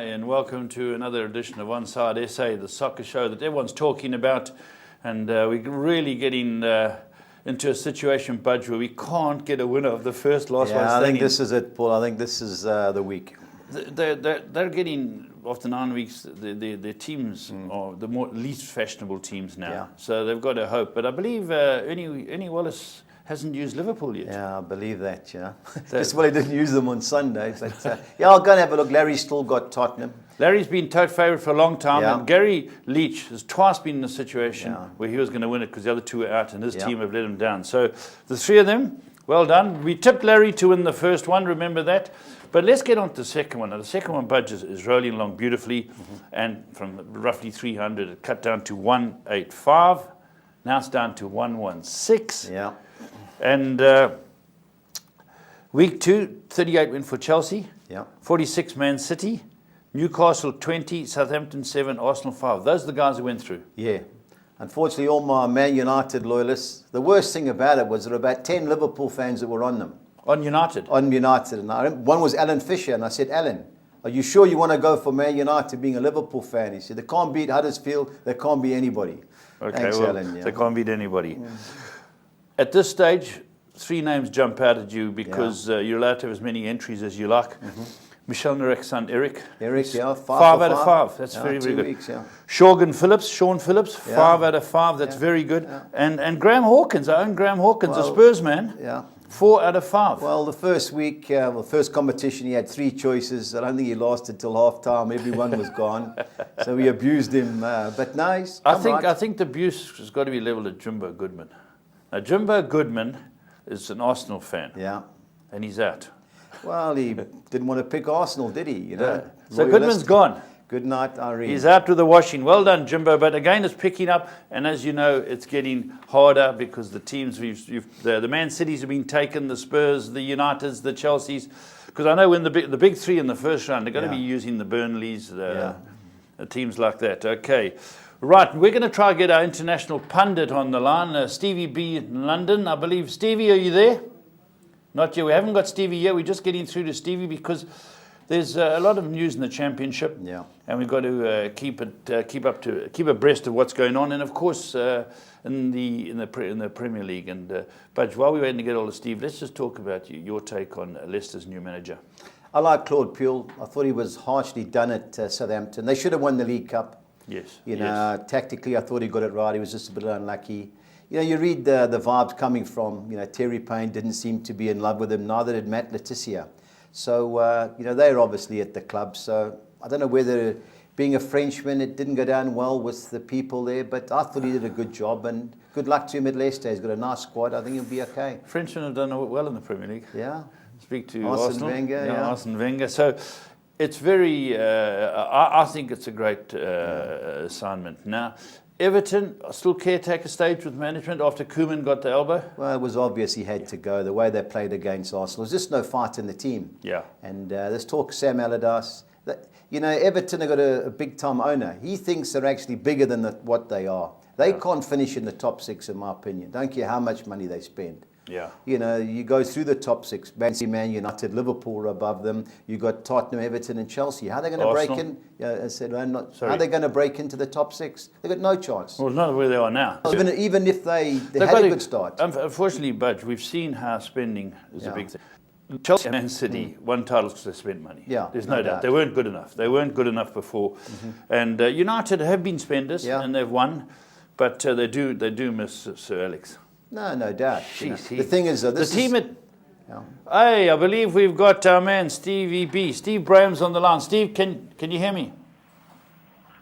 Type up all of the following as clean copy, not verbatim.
and welcome to another edition of One Side SA, the soccer show that everyone's talking about. And we're really getting into a situation, Budge, where we can't get a winner of the first last one standing. I think this is it, Paul. I think this is the week. They're getting, after 9 weeks, their teams are the least fashionable teams now. Yeah. So they've got a hope. But I believe Ernie Wallace hasn't used Liverpool yet. Yeah, I believe that, Just well, he didn't use them on Sunday. But, I'll go and have a look. Larry's still got Tottenham. Larry's been tote favourite for a long time. Yeah. And Gary Leach has twice been in a situation where he was going to win it because the other two were out and his team have let him down. So the three of them, well done. We tipped Larry to win the first one, remember that. But let's get on to the second one. Now, the second one, Budge, is rolling along beautifully. And from roughly 300, it cut down to 185. Now it's down to 116. Yeah. And week 2, 38 win for Chelsea. Yeah. 46 Man City. Newcastle 20, Southampton 7, Arsenal 5. Those are the guys who went through. Yeah. Unfortunately, all my Man United loyalists, the worst thing about it was there were about 10 Liverpool fans that were on them. On United? On United. And one was Alan Fisher, and I said, Alan, are you sure you want to go for Man United being a Liverpool fan? He said, they can't beat Huddersfield, they can't beat anybody. Okay, thanks, well, Alan. They can't beat anybody. At this stage, 3 names jump out at you because you're allowed to have as many entries as you like. Michel Narek's son, Eric. Eric, yeah. 5 out of 5. That's very, very good. Weeks, Sean Phillips, 5 out of 5. That's very good. Yeah. And Graham Hawkins, our own Graham Hawkins, a Spurs man. Yeah. 4 out of 5. Well, the first week, first competition, he had 3 choices. I don't think he lasted till half time. Everyone was gone. So we abused him. But nice. I think the abuse has got to be levelled at Jimbo Goodman. Now, Jimbo Goodman is an Arsenal fan. Yeah. And he's out. Well, he didn't want to pick Arsenal, did he? You know. So Goodman's gone. Good night, Irene. He's out with the washing. Well done, Jimbo. But again, it's picking up. And as you know, it's getting harder because the teams, the Man Cities have been taken, the Spurs, the Uniteds, the Chelseas. Because I know when the big 3 in the first round, they're going to be using the Burnleys, the teams like that. Okay. Right, we're going to try and get our international pundit on the line, Stevie B in London. I believe. Stevie, are you there? Not yet. We haven't got Stevie yet. We're just getting through to Stevie because there's a lot of news in the championship, and we've got to keep abreast of what's going on, and of course in the Premier League. And Budge, while we're waiting to get all of Steve, let's just talk about your take on Leicester's new manager. I like Claude Puel. I thought he was harshly done at Southampton. They should have won the League Cup. Yes. You know, tactically, I thought he got it right. He was just a bit unlucky. You know, you read the vibes coming from, Terry Payne didn't seem to be in love with him, neither did Matt Letizia. So, they're obviously at the club. So I don't know whether, being a Frenchman, it didn't go down well with the people there, but I thought he did a good job, and good luck to him at Leicester. He's got a nice squad. I think he'll be okay. Frenchmen have done well in the Premier League. Yeah. Speak to Arsene Wenger, Arsene Wenger. So it's very, I think it's a great assignment. Now, Everton still caretaker stage with management after Koeman got the elbow? Well, it was obvious he had to go. The way they played against Arsenal, there's just no fight in the team. Yeah. And there's talk Sam Allardyce. Everton have got a big-time owner. He thinks they're actually bigger than what they are. They can't finish in the top 6, in my opinion. Don't care how much money they spend. Yeah. You go through the top 6. Man United, Liverpool are above them. You got Tottenham, Everton, and Chelsea. How are they going to break in? Yeah, I said, how are they going to break into the top 6? They've got no chance. Well, not where they are now. Even if they had a good start. Unfortunately, Budge, we've seen how spending is a big thing. Chelsea and Man City won titles because they spent money. Yeah, there's no doubt. They weren't good enough. They weren't good enough before. And United have been spenders and they've won, but they do miss Sir Alex. No doubt. Jeez, the thing is, the team at. Hey, I believe we've got our man Stevie B. Steve Graham's on the line. Steve, can you hear me?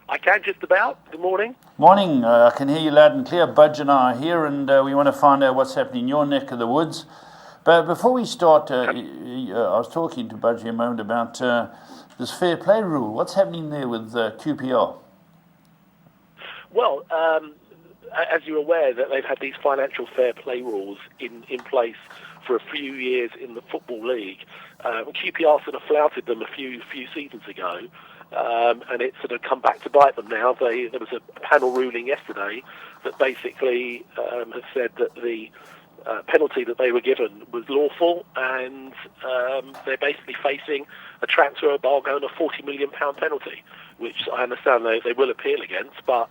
I can just about. Good morning. Morning. I can hear you loud and clear. Budge and I are here, and we want to find out what's happening in your neck of the woods. But before we start, I was talking to Budge a moment about this fair play rule. What's happening there with QPR? Well, as you're aware, that they've had these financial fair play rules in place for a few years in the Football League. QPR sort of flouted them a few seasons ago, and it's sort of come back to bite them now. There was a panel ruling yesterday that basically has said that the penalty that they were given was lawful, and they're basically facing a transfer embargo and a £40 million penalty, which I understand they will appeal against, but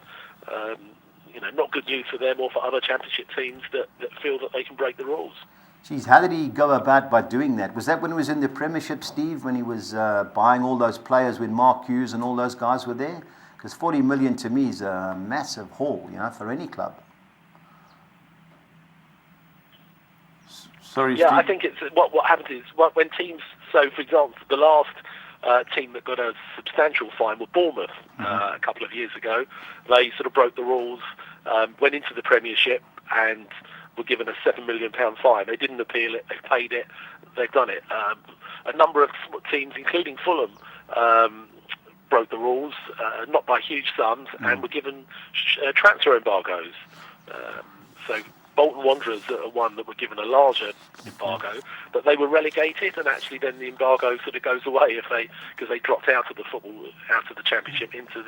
not good news for them or for other championship teams that feel that they can break the rules. Geez, how did he go about by doing that? Was that when he was in the Premiership, Steve, when he was buying all those players when Mark Hughes and all those guys were there? Because 40 million to me is a massive haul, for any club. Sorry, yeah, Steve. I think it's what happens is when teams. So, for example, the last team that got a substantial fine were Bournemouth a couple of years ago. They sort of broke the rules, went into the Premiership, and were given a £7 million fine. They didn't appeal it. They've paid it. They've done it. A number of teams, including Fulham, broke the rules, not by huge sums, and were given transfer embargoes. So Bolton Wanderers are one that were given a larger embargo, but they were relegated, and actually then the embargo sort of goes away because they dropped out of the Championship into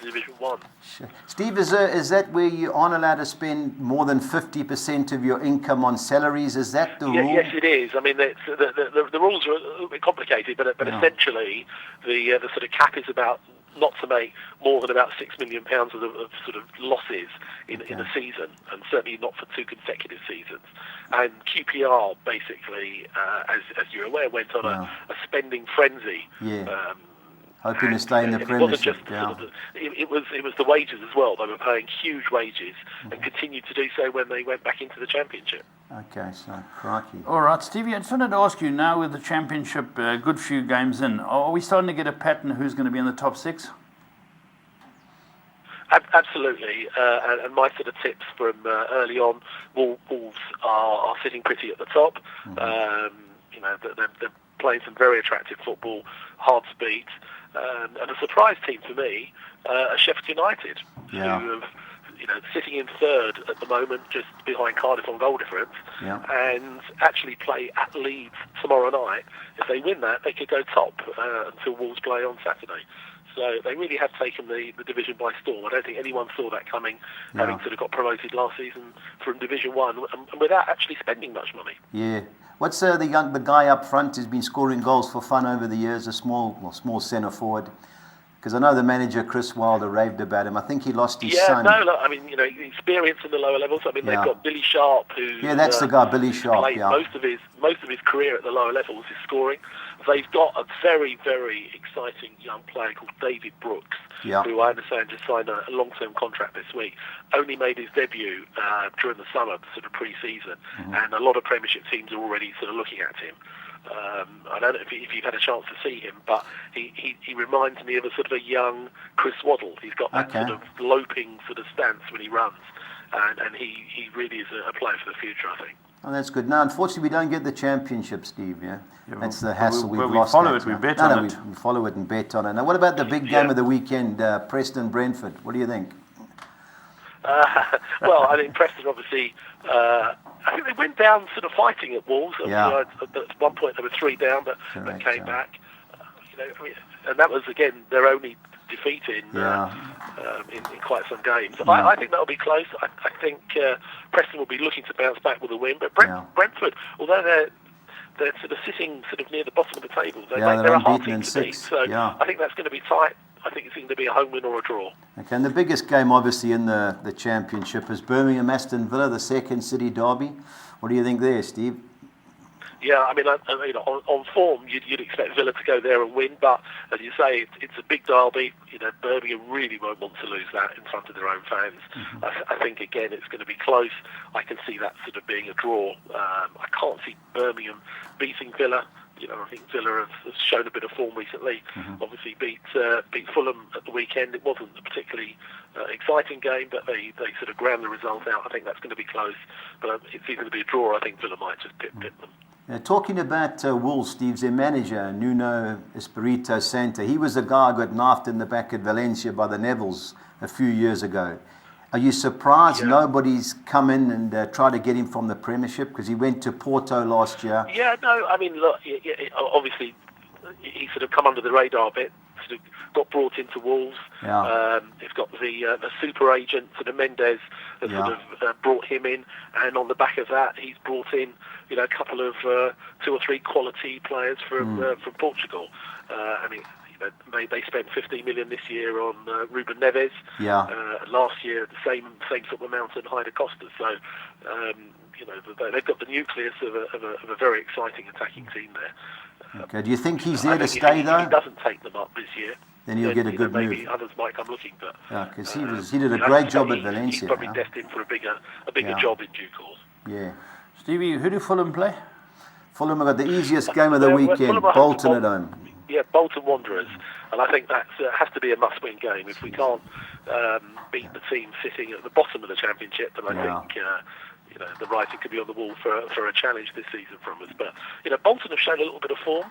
Division 1. Sure. Steve, is that where you aren't allowed to spend more than 50% of your income on salaries? Is that the rule? Yes, it is. I mean, the rules are a little bit complicated, but essentially the sort of cap is about not to make more than about £6 million of sort of losses in a season, and certainly not for 2 consecutive seasons. And QPR basically, as you're aware, went on a spending frenzy. Yeah. Hoping to stay in the Premiership. It was the wages as well. They were paying huge wages and continued to do so when they went back into the Championship. Okay, so crikey. All right, Stevie, I just wanted to ask you now with the Championship a good few games in, are we starting to get a pattern who's going to be in the top 6? Absolutely, and my sort of tips from early on, Wolves are sitting pretty at the top. They're playing some very attractive football, hard to beat, and a surprise team for me are Sheffield United, who have, sitting in third at the moment, just behind Cardiff on goal difference, and actually play at Leeds tomorrow night. If they win that, they could go top until Wolves play on Saturday. So they really have taken the division by storm. I don't think anyone saw that coming, having sort of got promoted last season from Division 1 and without actually spending much money. Yeah. What's the guy up front who's been scoring goals for fun over the years, a small centre forward? Because I know the manager, Chris Wilder, raved about him. I think he lost his son. Experience in the lower levels. I mean, they've got Billy Sharp, who that's the guy, Billy Sharp. Played most of his career at the lower levels is scoring. They've got a very, very exciting young player called David Brooks, who I understand just signed a long-term contract this week. Only made his debut during the summer, sort of pre-season, and a lot of Premiership teams are already sort of looking at him. I don't know if you've had a chance to see him, but he reminds me of a sort of a young Chris Waddle. He's got that sort of loping sort of stance when he runs, and he really is a player for the future, I think. Oh, that's good. Now, unfortunately, we don't get the Championship, Steve. That's the hassle we've lost. We follow it, we bet on it. We follow it and bet on it. Now, what about the big game of the weekend, Preston-Brentford? What do you think? Well, I think Preston obviously. I think they went down sort of fighting at Wolves. At one point they were 3 down, but they came back. And that was again their only defeat in quite some games. I think that'll be close. I think Preston will be looking to bounce back with a win, but Brentford, although they're sort of sitting sort of near the bottom of the table, they're a hard team to beat. So I think that's going to be tight. I think it's going to be a home win or a draw. Okay, and the biggest game, obviously, in the Championship is Birmingham-Aston Villa, the second city derby. What do you think there, Steve? Yeah, I mean, on form, you'd expect Villa to go there and win, but as you say, it's a big derby. Birmingham really won't want to lose that in front of their own fans. I think again, it's going to be close. I can see that sort of being a draw. I can't see Birmingham beating Villa. I think Villa have shown a bit of form recently. Obviously, beat Fulham at the weekend. It wasn't a particularly exciting game, but they sort of ground the result out. I think that's going to be close, but it's either going to be a draw. I think Villa might just pit them. Talking about Wolves, Steve, their manager, Nuno Espirito Santo, he was the guy who got knifed in the back at Valencia by the Nevilles a few years ago. Are you surprised nobody's come in and tried to get him from the Premiership? Because he went to Porto last year. Yeah, no, I mean, look, obviously, he's sort of come under the radar a bit, sort of got brought into Wolves. Yeah. They've got the super agent, sort of Mendes, has sort of brought him in, and on the back of that, he's brought in, a couple of 2 or 3 quality players from Portugal. They spent 15 million this year on Ruben Neves. Yeah. Last year, the same sort of amount on Heider Costa. So, they've got the nucleus of a very exciting attacking team there. Okay. Do you think he's there to If stay, though? he doesn't take them up this year, then he'll get a good move. Maybe others might come looking, but because he did a great job at Valencia. He's probably destined for a bigger job in due course. Yeah. Stevie, who do Fulham play? Fulham have got the easiest game of the weekend, Fulham are Bolton at home. Yeah, Bolton Wanderers, and I think that has to be a must-win game. If we can't beat the team sitting at the bottom of the Championship, then I think the writing could be on the wall for a challenge this season from us. But Bolton have shown a little bit of form.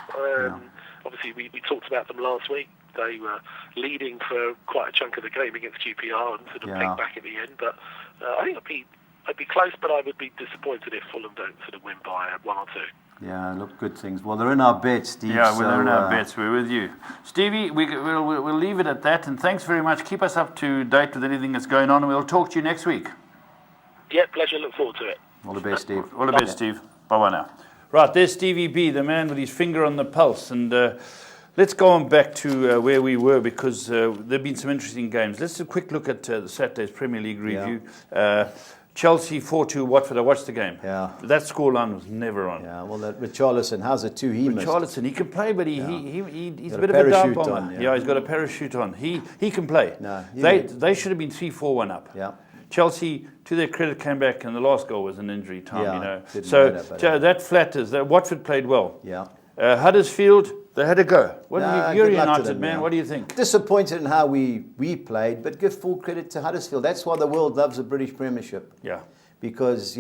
Obviously, we talked about them last week. They were leading for quite a chunk of the game against QPR and sort of pegged back at the end. But I think I'd be close, but I would be disappointed if Fulham don't sort of win by 1 or 2. Yeah, look, good things. Well, they're in our bets, Steve. Yeah, they're in our bets. We're with you. Stevie, we'll leave it at that. And thanks very much. Keep us up to date with anything that's going on. And we'll talk to you next week. Yeah, pleasure. Look forward to it. All the best, Steve. All the best, Steve. Bye-bye now. Right, there's Stevie B, the man with his finger on the pulse. And let's go on back to where we were, because there have been some interesting games. Let's do a quick look at the Saturday's Premier League review. Chelsea 4-2 Watford. I watched the game. Yeah. That scoreline was never on. Yeah, well, that Richarlison, how's it too? He Richarlison, he can play, but he's a bit of a parachute dive bomber. on, Yeah, he's got a parachute on. He can play. No, they should have been 3-4-1 up. Yeah. Chelsea, to their credit, came back, and the last goal was an injury time. Yeah, So that flatters. Watford played well. Yeah. Huddersfield, they had a go. You're good luck to United, them, man. yeah. What do you think? Disappointed in how we played, but give full credit to Huddersfield. That's why the world loves the British Premiership. Yeah. Because,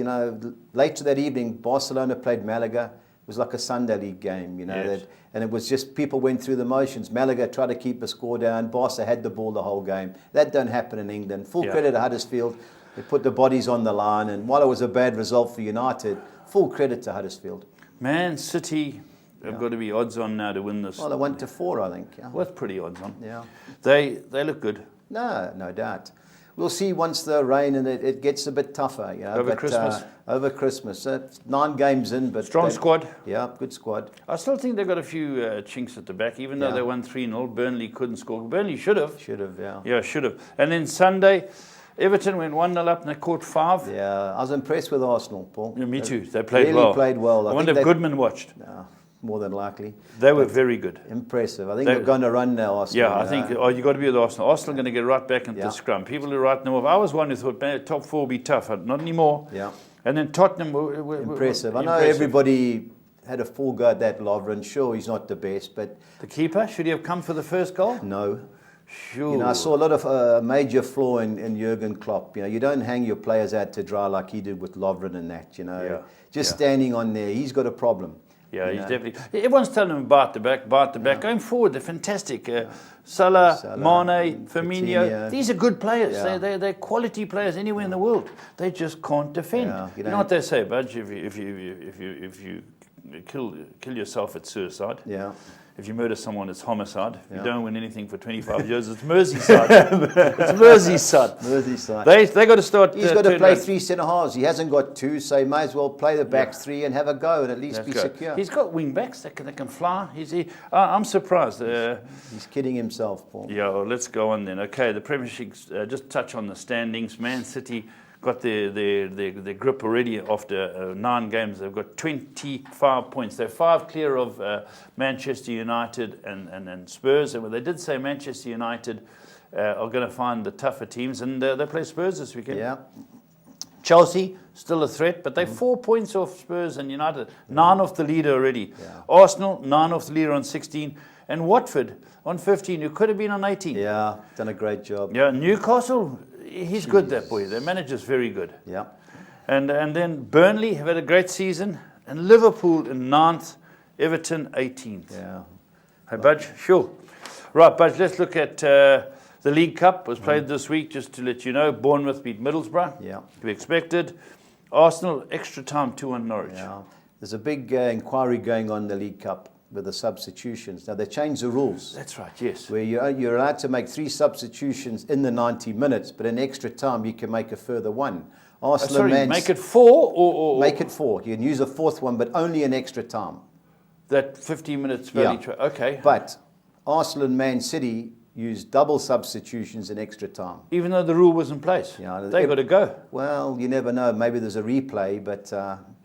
later that evening, Barcelona played Malaga. It was like a Sunday league game, Yes. and it was just people went through the motions. Malaga tried to keep a score down. Barca had the ball the whole game. That don't happen in England. Full credit to Huddersfield. They put the bodies on the line, and while it was a bad result for United, full credit to Huddersfield. Man City have got to be odds on now to win this. Well, they went to 4, I think. Yeah. Well, that's pretty odds on. Yeah. They look good. No doubt. We'll see once the rain and it gets a bit tougher. Over Christmas. Over Christmas. 9 games in, but Strong squad. Yeah, good squad. I still think they've got a few chinks at the back, even though they won 3-0. Burnley couldn't score. Burnley should have. Should have, yeah. Yeah, should have. And then Sunday, Everton went 1-0 up and they caught 5. Yeah, I was impressed with Arsenal, Paul. Yeah, me too. They played really well. Played well. I wonder if Goodman watched. No, more than likely. They were very good. Impressive. I think they're going to run now, Arsenal. Yeah, I think you got to be with Arsenal. Arsenal are going to get right back into the scrum. People are writing them off. I was one who thought, man, top 4 will be tough. Not anymore. Yeah. And then Tottenham were impressive. I know everybody had a full go at that Lovren. Sure, he's not the best, but... The keeper, should he have come for the first goal? No. Sure. I saw a lot of major flaw in Jurgen Klopp. You don't hang your players out to dry like he did with Lovren and that, Just standing on there. He's got a problem. Yeah, he's definitely... Everyone's telling him bite the back. Going forward, they're fantastic. Salah, Mane, Firmino, these are good players. Yeah. They're quality players anywhere in the world. They just can't defend. Yeah, you know what they say, Budge? If you kill yourself, it's suicide. Yeah. If you murder someone, it's homicide. If you don't win anything for 25 years, it's Merseyside. It's Merseyside. Merseyside. They got to start. He's got to play 3 centre halves. He hasn't got 2, so he may as well play the back 3 and have a go and at least be secure. He's got wing backs that can fly. I'm surprised. He's kidding himself, Paul. Yeah, well, let's go on then. Okay, the Premiership. Just touch on the standings. Man City got their grip already after 9 games. They've got 25 points. They're 5 clear of Manchester United and Spurs. And they did say Manchester United are going to find the tougher teams, and they play Spurs this weekend. Yeah. Chelsea, still a threat, but they're 4 points off Spurs and United. 9 off the leader already. Yeah. Arsenal, 9 off the leader on 16. And Watford on 15, who could have been on 18. Yeah, done a great job. Yeah, Newcastle... He's good, that boy. Their manager's very good. Yeah. And then Burnley have had a great season. And Liverpool in 9th, Everton 18th. Yeah. Hey, Budge? Sure. Right, Budge, let's look at the League Cup. Was played this week, just to let you know. Bournemouth beat Middlesbrough. Yeah. We expected. Arsenal, extra time 2-1 Norwich. Yeah. There's a big inquiry going on in the League Cup. with the substitutions. Now, they changed the rules. That's right, yes. Where you're allowed to make 3 substitutions in the 90 minutes, but in extra time you can make a further 1. Arsenal Sorry, Man make it 4 or make it 4. You can use a 4th one, but only in extra time. that 15 minutes Yeah. okay. But Arsenal and Man City used double substitutions in extra time. Even though the rule was in place, Yeah, they got to go. Well, you never know. Maybe there's a replay, but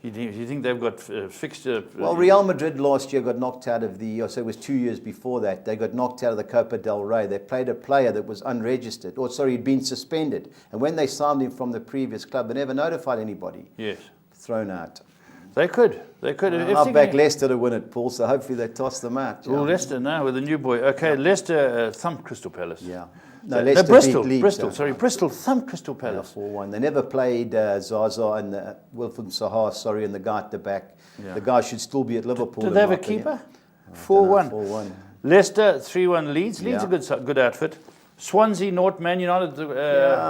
You think they've got fixture? well, Real Madrid last year got knocked out of so it was 2 years before that. They got knocked out of the Copa del Rey. They played a player that was unregistered, he'd been suspended. And when they signed him from the previous club, they never notified anybody. Yes. Thrown out. They could. I'll back Leicester to win it, Paul, so hopefully they toss them out. Well, Leicester now with a new boy. Okay, Leicester thumped Crystal Palace. Yeah. No, Leicester Bristol. beat Leeds, Bristol, sorry. Bristol thumped Crystal Palace. 4-1. They never played Zaza and Wilfred Zaha, and the guy at the back. Yeah. The guy should still be at Liverpool. Did they have a in my opinion. keeper? 4-1. 4-1. Leicester 3-1 Leeds. Leeds Yeah. a good outfit. Swansea, North, Man United.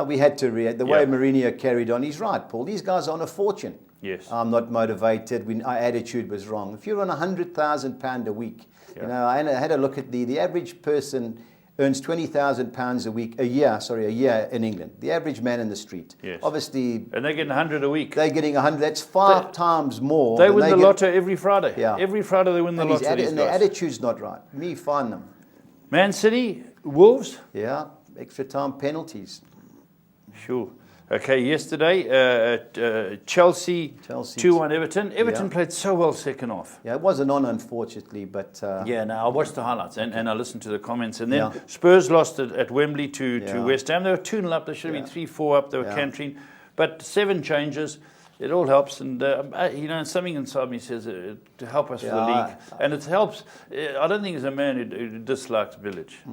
We had to react. The way Yeah. Mourinho carried on, he's right, Paul. These guys are on a fortune. Yes. I'm not motivated. Our attitude was wrong. If you're on £100,000 a week, Yeah. I had a look at the average person earns £20,000 a year in England. The average man in the street. Yes. Obviously, And they're getting 100 a week. they're getting 100. That's 5 times more. They than win the get. lotto every Friday. Yeah. Every Friday they win the And, lotto. These and their guys. attitude's not right. Me, find them. Man City, Wolves. Yeah, extra time penalties. Sure. Okay, yesterday, Chelsea 2-1 Everton. Everton Yeah. played so well second half. Yeah, it wasn't on, unfortunately, but Yeah, no, I watched the highlights and I listened to the comments. And then Yeah. Spurs lost at Wembley to Yeah. West Ham. They were 2-0 up. They should have been Yeah. 3-4 up. They were Yeah. cantering. But 7 changes. It all helps. And, something inside me says to help us for the Yeah, league. And it helps. I don't think he's a man who dislikes Village.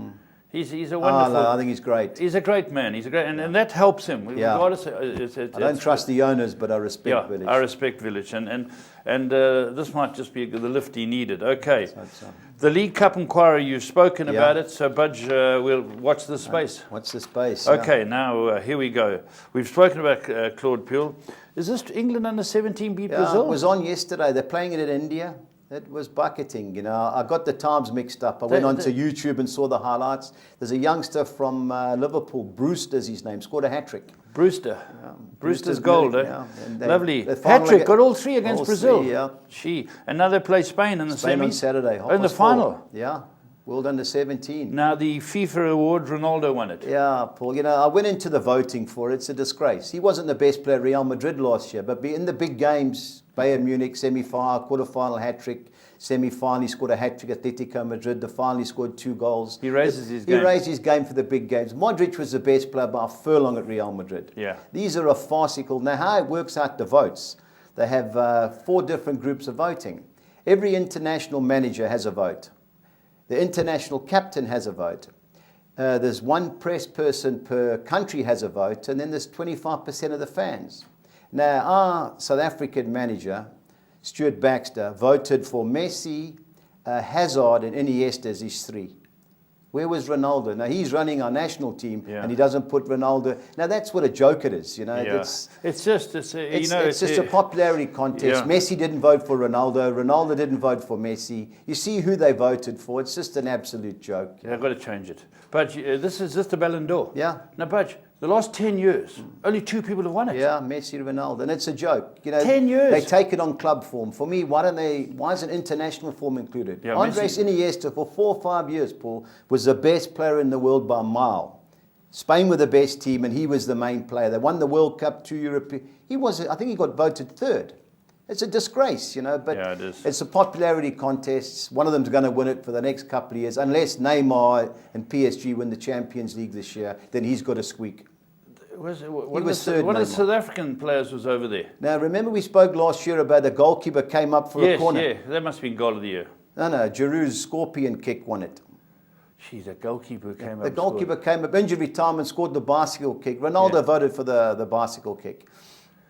He's a wonderful... no, I think he's great. He's a great man. He's a great, and that helps him. Yeah. Regardless, I don't trust the owners, but I respect Village. I respect Village, and this might just be the lift he needed. Okay, So. the League Cup inquiry. You've spoken Yeah. about it, so Budge, we'll watch the space. What's the space? Okay, now here we go. We've spoken about Claude Puel. Is this England under 17 beat Yeah, Brazil? it was on yesterday. They're playing it in India. It was bucketing, I got the times mixed up. I went onto YouTube and saw the highlights. There's a youngster from Liverpool, Brewster's his name, scored a hat-trick. Brewster's Brewster's gold, brilliant, eh? yeah. And Lovely. they finally Hat-trick, got all 3 against all Brazil. 3, yeah. Gee. And now they play Spain in the Spain semis. on Saturday. In the 4:30. final. Yeah, World Under 17. Now the FIFA award, Ronaldo won it. Yeah, Paul, I went into the voting for it. It's a disgrace. He wasn't the best player at Real Madrid last year, but in the big games, Bayern Munich, semi-final, quarter-final hat-trick, semi-final, he scored a hat-trick at Atletico Madrid, the final he scored 2 goals. He raises his game. He raised his game for the big games. Modric was the best player by a furlong at Real Madrid. Yeah. These are a farcical. Now, how it works out the votes, they have 4 different groups of voting. Every international manager has a vote. The international captain has a vote. There's 1 press person per country has a vote, and then there's 25% of the fans. Now, our South African manager, Stuart Baxter, voted for Messi, Hazard, and Iniesta as his 3. Where was Ronaldo? Now, he's running our national team, Yeah. and he doesn't put Ronaldo. Now, that's what a joke it is, Yeah. It's just a popularity contest. Yeah. Messi didn't vote for Ronaldo. Ronaldo didn't vote for Messi. You see who they voted for. It's just an absolute joke. Yeah, I've got to change it. But this is just the Ballon d'Or. Yeah. Now, Budge, the last 10 years, only 2 people have won it. Yeah, Messi, Ronaldo, and it's a joke. 10 years. They take it on club form. For me, why isn't international form included? Yeah, Andres Iniesta for 4 or 5 years, Paul, was the best player in the world by a mile. Spain were the best team, and he was the main player. They won the World Cup, 2 European. I think he got voted 3rd. It's a disgrace, but Yeah, it is. It's a popularity contest. One of them's going to win it for the next couple of years. Unless Neymar and PSG win the Champions League this year, then he's got to squeak. One was third, of the Neymar. South African players was over there. Now, remember we spoke last year about the goalkeeper came up for a corner? Yeah, that must have been goal of the year. No, Giroud's scorpion kick won it. Geez, that goalkeeper came up. The goalkeeper came up, injured retirement, scored the bicycle kick. Ronaldo Yeah. voted for the bicycle kick.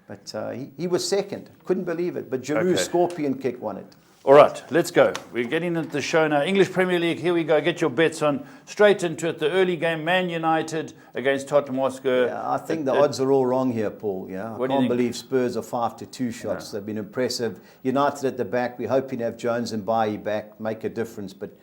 But he was second. Couldn't believe it. But Giroud's Okay. scorpion kick won it. All right, let's go. We're getting into the show now. English Premier League, here we go. Get your bets on. Straight into it. The early game, Man United against Tottenham Hotspur. Yeah, I think the odds are all wrong here, Paul. Yeah, I can't believe Spurs are 5-2 shots. They've been impressive. United at the back. We're hoping to have Jones and Bailly back, make a difference. But,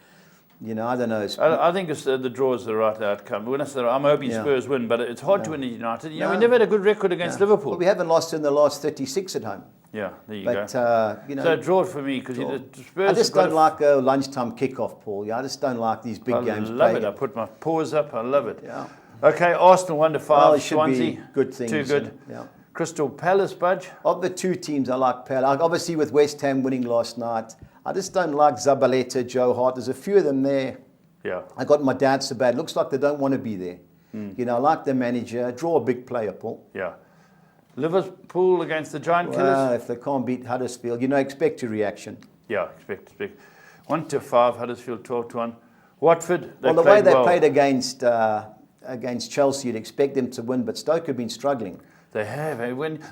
I don't know. I think the draw is the right outcome. When I say, I'm hoping Spurs win, but it's hard to win at United. We never had a good record against Liverpool. Well, we haven't lost in the last 36 at home. Yeah, there you go. So a draw for me because Spurs. I just don't like a lunchtime kickoff, Paul. Yeah, I just don't like these big games. I love it. I put my paws up. I love it. Yeah. Okay, Arsenal 1-5. Well, it should Swansea be good things. Too good. Yeah. Crystal Palace, Budge. Of the two teams, I like Palace. Obviously, with West Ham winning last night, I just don't like Zabaleta, Joe Hart. There's a few of them there. Yeah. I got my doubts about. Looks like they don't want to be there. I like the manager. Draw a big player, Paul. Yeah. Liverpool against the Giant Killers. Well, if they can't beat Huddersfield, expect your reaction. Yeah, expect. 1-5, Huddersfield 12-1. Watford. The way they played against Chelsea, you'd expect them to win, but Stoke have been struggling. They have.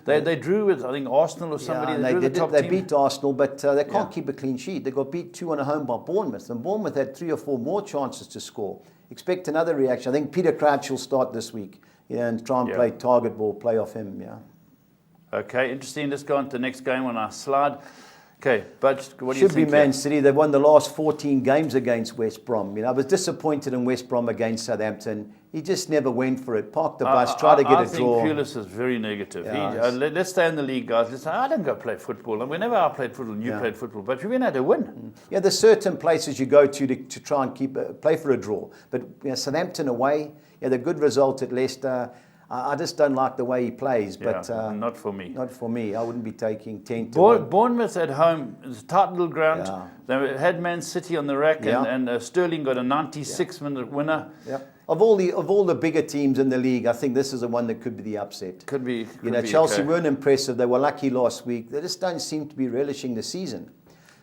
They drew with, I think, Arsenal or somebody. Yeah, they beat Arsenal, but they can't keep a clean sheet. They got beat 2-1 at home by Bournemouth, and Bournemouth had 3 or 4 more chances to score. Expect another reaction. I think Peter Crouch will start this week, and try and play target ball, play off him. Yeah. Okay, interesting. Let's go on to the next game on our slide. Okay, Budge, what do you think? Should be Man City. They've won the last 14 games against West Brom. I was disappointed in West Brom against Southampton. He just never went for it. Parked the bus, tried to get a draw. I think Pulis is very negative. Yeah, let's stay in the league, guys. I don't go play football. And whenever I played football, you played football, but we've been able to win. Yeah, there's certain places you go to try and play for a draw. But Southampton away, the good result at Leicester. I just don't like the way he plays, but not for me. Not for me. I wouldn't be taking 10 to 1. Bournemouth at home, it's a tight little ground. Yeah. They had Man City on the rack, and Sterling got a 96-minute winner. Yeah. Of all the bigger teams in the league, I think this is the one that could be the upset. Could be. Chelsea weren't impressive. They were lucky last week. They just don't seem to be relishing the season.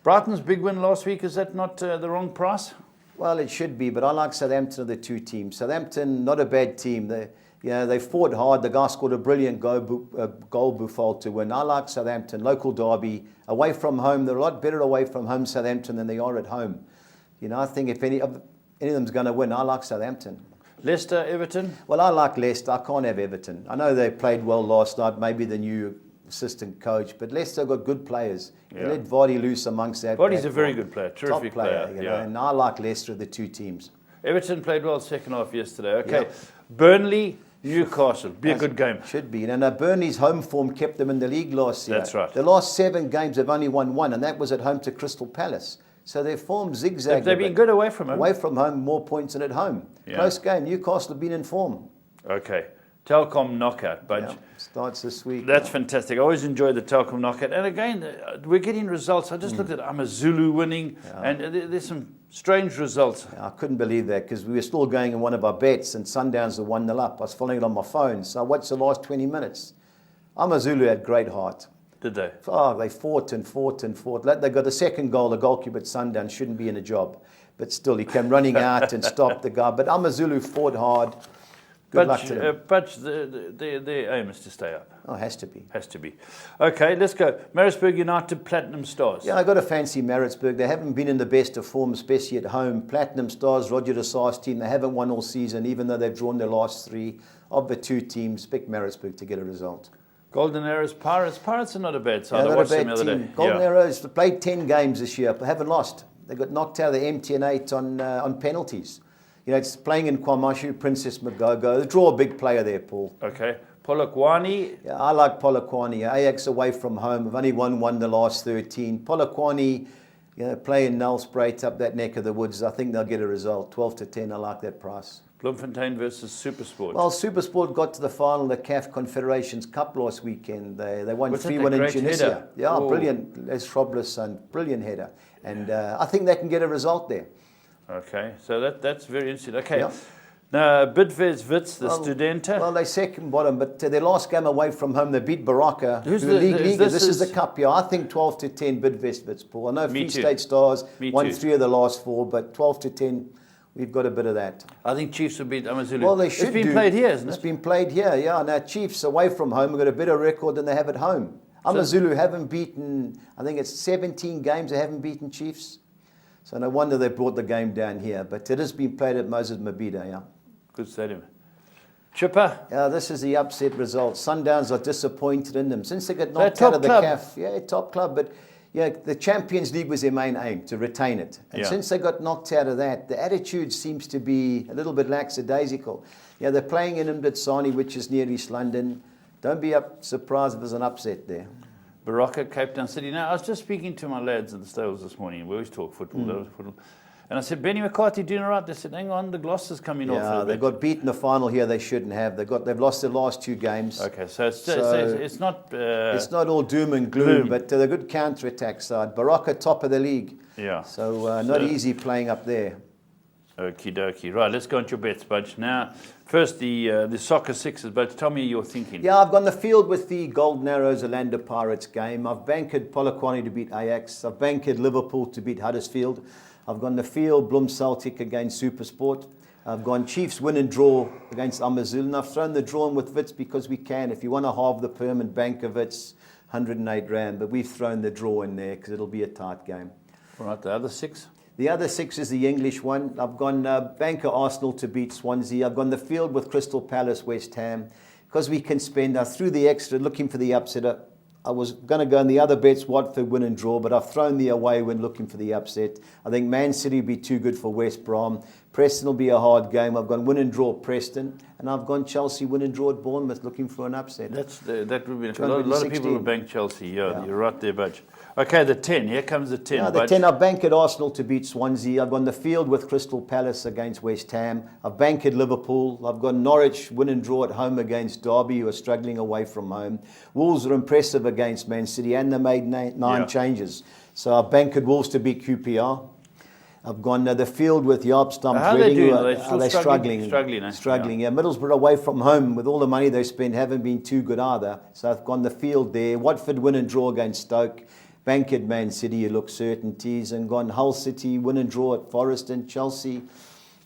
Brighton's big win last week, is that not the wrong price? Well, it should be, but I like Southampton of the two teams. Southampton, not a bad team. They fought hard. The guy scored a brilliant goal, Buffal to win. I like Southampton, local derby. Away from home, they're a lot better away from home, Southampton, than they are at home. I think if any of them's going to win, I like Southampton. Leicester, Everton? Well, I like Leicester. I can't have Everton. I know they played well last night, maybe the new assistant coach, but Leicester got good players. You let Vardy loose amongst that. Vardy's a very good player, terrific player. And I like Leicester of the two teams. Everton played well second half yesterday. Okay, Burnley, Newcastle, be a good game. Should be. And Burnley's home form kept them in the league last year. That's right. The last 7 games they've only won 1, and that was at home to Crystal Palace. So their form zigzagged. They've been good away from home. Away from home, more points than at home. Close game. Newcastle have been in form. Okay. Telkom knockout, Budge. Starts this week. That's fantastic. I always enjoy the Telkom knockout. And again, we're getting results. I just looked at Amazulu winning, and there's some strange results. I couldn't believe that because we were still going in one of our bets, and Sundowns were 1-0 up. I was following it on my phone, so I watched the last 20 minutes. Amazulu had great heart. Did they? They fought and fought and fought. They got the second goal. The goalkeeper at Sundown shouldn't be in a job, but still he came running out and stopped the guy. But Amazulu fought hard. Good luck to them. But their aim is to stay up. Oh, has to be. Has to be. Okay, let's go. Maritzburg United, Platinum Stars. Yeah, I got to fancy Maritzburg. They haven't been in the best of form, especially at home. Platinum Stars, Roger Desar's team, they haven't won all season, even though they've drawn their last 3 of the 2 teams. Pick Maritzburg to get a result. Golden Arrows, Pirates. Pirates are not a bad side. Yeah, I watched them the other day. Golden Arrows played 10 games this year, but haven't lost. They got knocked out of the MTN8 on penalties. It's playing in Kwamashu, Princess Magogo. They draw a big player there, Paul. Okay. Polokwane. Yeah, I like Polokwane. Ajax away from home. Have only won 1 the last 13. Polokwane, playing Nelspruit up that neck of the woods. I think they'll get a result. 12-10. I like that price. Bloemfontein versus Supersport. Well, Supersport got to the final of the CAF Confederations Cup last weekend. They won 3-1 in Tunisia. Header? Yeah, brilliant. Les Schrobles' son, brilliant header. And I think they can get a result there. Okay, so that's very interesting. Okay, now Bidvest Wits, the Studenta. Well, they second bottom, but their last game away from home, they beat Baraka. Who's the league? This is the cup here. I think 12-10 Bidvest Wits, Paul. I know Free State Stars won 3 of the last 4, but 12-10. We've got a bit of that. I think Chiefs will beat Amazulu. Well, they should. It's been played here, isn't it? It's been played here, yeah. Now, Chiefs away from home have got a better record than they have at home. Amazulu haven't beaten, I think it's 17 games they haven't beaten Chiefs. So no wonder they brought the game down here. But it has been played at Moses Mabhida, yeah. Good stadium. Chipper? Yeah, this is the upset result. Sundowns are disappointed in them. Since they got They're knocked out of the top club. CAF. Yeah, top club. But yeah, the Champions League was their main aim, to retain it. And Yeah. since they got knocked out of that, the attitude seems to be a little bit lackadaisical. Yeah, they're playing in Mditsani, which is near East London. Don't be surprised if there's an upset there. Baraka, Cape Town City. Now, I was just speaking to my lads at the stables this morning. We always talk football. And I said, Benny McCarthy doing all right? They said, hang on, the gloss is coming off. Yeah, they got beaten the final here. They shouldn't have. They've lost their last 2 games. Okay, so it's not... it's not all doom and gloom, but they're a good counter-attack side. Baraka, top of the league. Yeah. So not easy playing up there. Okie dokie. Right, let's go on to your bets, Budge. Now, first the soccer sixes, Budge. Tell me your thinking. Yeah, I've gone the field with the Golden Arrows Orlando Pirates game. I've bankered Polokwane to beat Ajax. I've bankered Liverpool to beat Huddersfield. I've gone the field Bloem Celtic against Supersport. I've gone Chiefs win and draw against Amazulu. And I've thrown the draw in with Wits because we can. If you want to halve the perm and bank of Wits, 108 Rand. But we've thrown the draw in there because it'll be a tight game. All right, the other 6? The other 6 is the English one. I've gone banker Arsenal to beat Swansea. I've gone the field with Crystal Palace, West Ham. Because we can spend, I threw the extra looking for the upset. I was going to go in the other bets, Watford win and draw, but I've thrown the away when looking for the upset. I think Man City will be too good for West Brom. Preston will be a hard game. I've gone win and draw Preston, and I've gone Chelsea win and draw at Bournemouth looking for an upset. That would be a lot of people will bank Chelsea. Yeah, you're right there, Budge. Okay, the 10. Here comes the 10. Yeah, the 10. I've banked Arsenal to beat Swansea. I've gone the field with Crystal Palace against West Ham. I've banked Liverpool. I've got Norwich win and draw at home against Derby, who are struggling away from home. Wolves are impressive against Man City, and they made 9 changes. So I've banked Wolves to beat QPR. I've gone the field with Yarpstamp. How are they doing? Are they struggling? Struggling, yeah. Middlesbrough away from home with all the money they spend haven't been too good either. So I've gone the field there. Watford win and draw against Stoke. Banked Man City, you look certainties, and gone Hull City win and draw at Forest and Chelsea.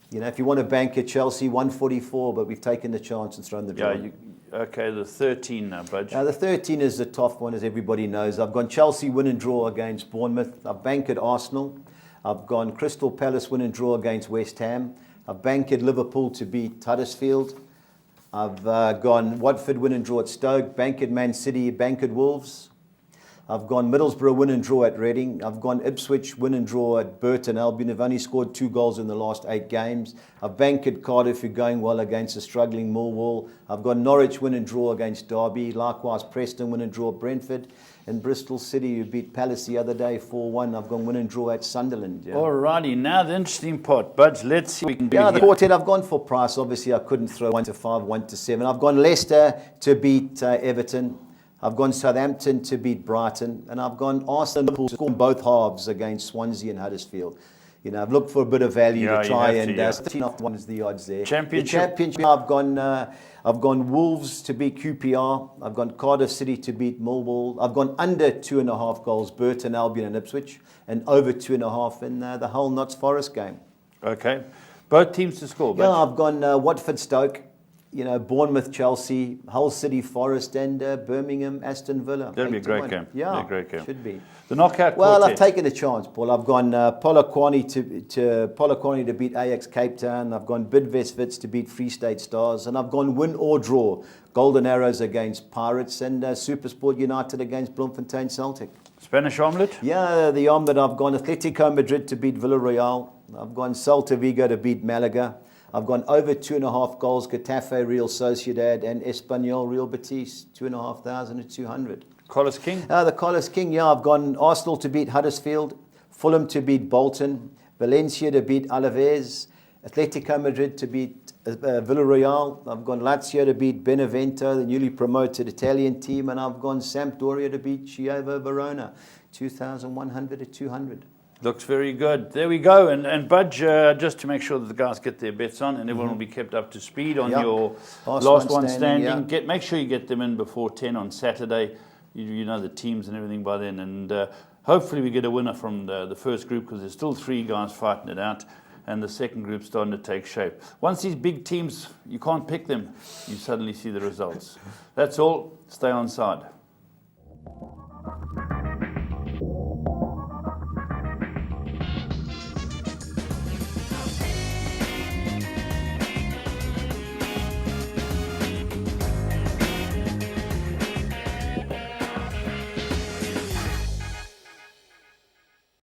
You know, if you want to bank at Chelsea, 144, but we've taken the chance and thrown the draw. Yeah, okay, the 13 now, Budge. The 13 is the tough one, as everybody knows. I've gone Chelsea win and draw against Bournemouth. I've banked Arsenal. I've gone Crystal Palace win and draw against West Ham. I've banked Liverpool to beat Huddersfield. I've gone Watford win and draw at Stoke. Banked Man City, banked Wolves. I've gone Middlesbrough win and draw at Reading. I've gone Ipswich win and draw at Burton Albion. They've only scored 2 goals in the last 8 games. I've banked Cardiff, who are going well against a struggling Millwall. I've gone Norwich win and draw against Derby. Likewise, Preston win and draw at Brentford. And Bristol City, who beat Palace the other day 4-1. I've gone win and draw at Sunderland. Yeah. Alrighty, now the interesting part, Budge. Let's see what we can do. Yeah, the here. quartet, I've gone for price. Obviously, I couldn't throw 1 to 5, 1 to 7. I've gone Leicester to beat Everton. I've gone Southampton to beat Brighton, and I've gone Arsenal to score both halves against Swansea and Huddersfield. You know, I've looked for a bit of value to try and 13-1 is the odds there. Championship. I've gone Wolves to beat QPR. I've gone Cardiff City to beat Millwall. I've gone under 2.5 goals, Burton Albion and Ipswich, and over 2.5 in the Hull Notts Forest game. Okay, both teams to score. Yeah, I've gone Watford Stoke. You know, Bournemouth, Chelsea, Hull City, Forest, and Birmingham, Aston Villa. That'll be a great game. Yeah, be a great game. Should be. The knockout Well, quartet. I've taken a chance, Paul. I've gone Polokwane to beat Ajax Cape Town. I've gone Bidvest Wits to beat Free State Stars. And I've gone win or draw. Golden Arrows against Pirates and Supersport United against Bloemfontein Celtic. Spanish omelette? Yeah, the omelette. I've gone Atletico Madrid to beat Villarreal. I've gone Celta Vigo to beat Malaga. I've gone over 2.5 goals, Getafe, Real Sociedad, and Espanyol, Real Betis, 2,500 at 200. Collis King? The Collis King, yeah. I've gone Arsenal to beat Huddersfield, Fulham to beat Bolton, Valencia to beat Alaves, Atletico Madrid to beat Villarreal. I've gone Lazio to beat Benevento, the newly promoted Italian team, and I've gone Sampdoria to beat Chievo Verona, 2,100 at 200. Looks very good. There we go. And Budge, just to make sure that the guys get their bets on and everyone will be kept up to speed on your last one standing. Yeah. Make sure you get them in before 10 on Saturday. You know the teams and everything by then. And hopefully we get a winner from the first group because there's still 3 guys fighting it out. And the second group's starting to take shape. Once these big teams, you can't pick them, you suddenly see the results. That's all. Stay on side.